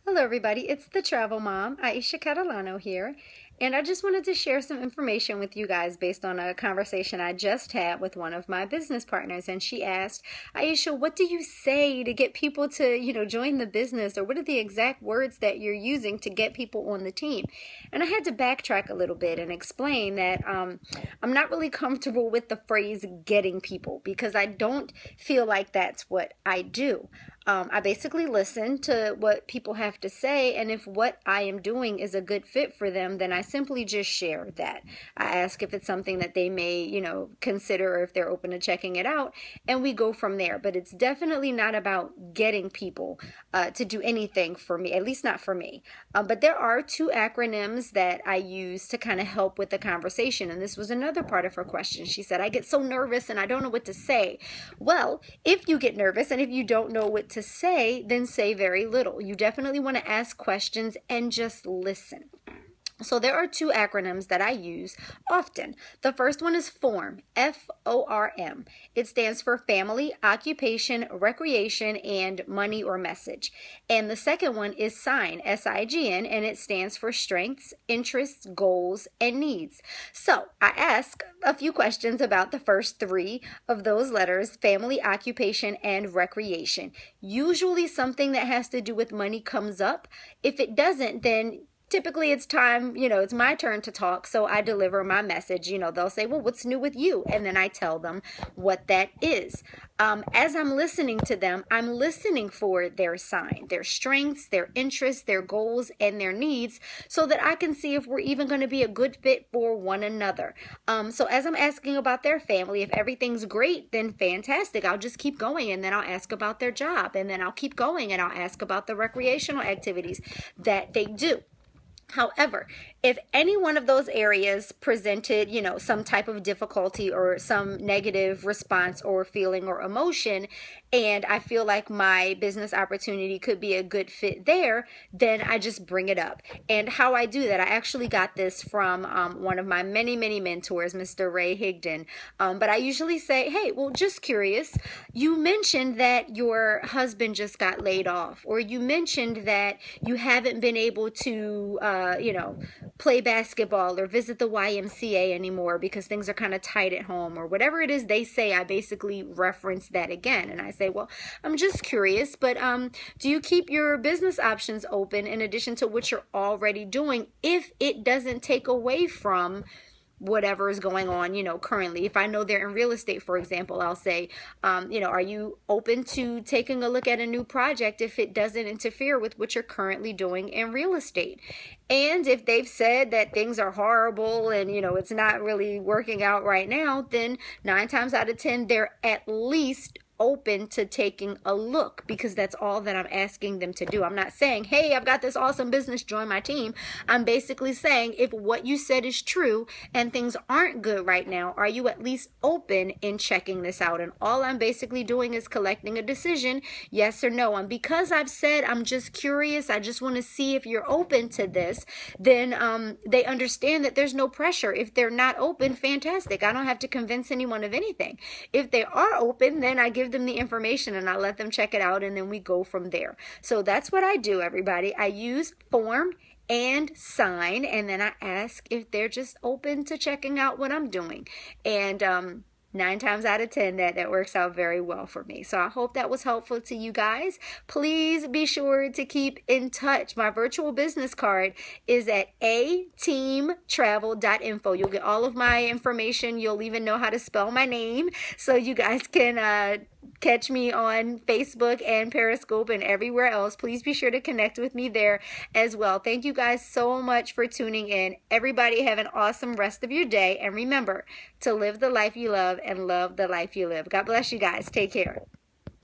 Hello everybody, it's the travel mom, Ahesha Catalano here, and I just wanted to share some information with you guys based on a conversation I just had with one of my business partners. And she asked, Ahesha, what do you say to get people to, join the business, or what are the exact words that you're using to get people on the team? And I had to backtrack a little bit and explain that I'm not really comfortable with the phrase getting people, because I don't feel like that's what I do. I basically listen to what people have to say, and if what I am doing is a good fit for them, then I simply just share that. I ask if it's something that they may, consider, or if they're open to checking it out, and we go from there. But it's definitely not about getting people to do anything for me, at least not for me. But there are two acronyms that I use to kind of help with the conversation, and this was another part of her question. She said, I get so nervous and I don't know what to say. Well, if you get nervous and if you don't know what to say, then say very little. You definitely want to ask questions and just listen. So there are two acronyms that I use often. The first one is FORM, F-O-R-M. It stands for Family, Occupation, Recreation, and Money or Message. And the second one is SIGN, S-I-G-N, and it stands for Strengths, Interests, Goals, and Needs. So I ask a few questions about the first three of those letters: family, occupation, and recreation. Usually something that has to do with money comes up. If it doesn't, then typically it's time, it's my turn to talk, so I deliver my message. They'll say, well, what's new with you? And then I tell them what that is. As I'm listening to them, I'm listening for their sign, their strengths, their interests, their goals, and their needs, so that I can see if we're even going to be a good fit for one another. So as I'm asking about their family, if everything's great, then fantastic. I'll just keep going, and then I'll ask about their job, and then I'll keep going, and I'll ask about the recreational activities that they do. However, if any one of those areas presented, some type of difficulty or some negative response or feeling or emotion, and I feel like my business opportunity could be a good fit there, then I just bring it up. And how I do that, I actually got this from one of my many, many mentors, Mr. Ray Higdon. But I usually say, hey, well, just curious, you mentioned that your husband just got laid off, or you mentioned that you haven't been able to play basketball or visit the YMCA anymore because things are kind of tight at home, or whatever it is they say. I basically reference that again, and I say, well, I'm just curious, but do you keep your business options open in addition to what you're already doing, if it doesn't take away from whatever is going on, currently? If I know they're in real estate, for example, I'll say, are you open to taking a look at a new project if it doesn't interfere with what you're currently doing in real estate? And if they've said that things are horrible and, it's not really working out right now, then 9 times out of 10, they're at least open to taking a look, because that's all that I'm asking them to do. I'm not saying, hey, I've got this awesome business, join my team. I'm basically saying, if what you said is true and things aren't good right now, are you at least open in checking this out? And all I'm basically doing is collecting a decision, yes or no. And because I've said I'm just curious, I just want to see if you're open to this, then they understand that there's no pressure. If they're not open, fantastic. I don't have to convince anyone of anything. If they are open, then I give them the information and I let them check it out, and then we go from there. So that's what I do, everybody. I use FORM and SIGN, and then I ask if they're just open to checking out what I'm doing. And 9 times out of 10, that works out very well for me. So I hope that was helpful to you guys. Please be sure to keep in touch. My virtual business card is at ateamtravel.info. You'll get all of my information. You'll even know how to spell my name, so you guys can catch me on Facebook and Periscope and everywhere else. Please be sure to connect with me there as well. Thank you guys so much for tuning in. Everybody have an awesome rest of your day, and remember to live the life you love and love the life you live. God bless you guys. Take care.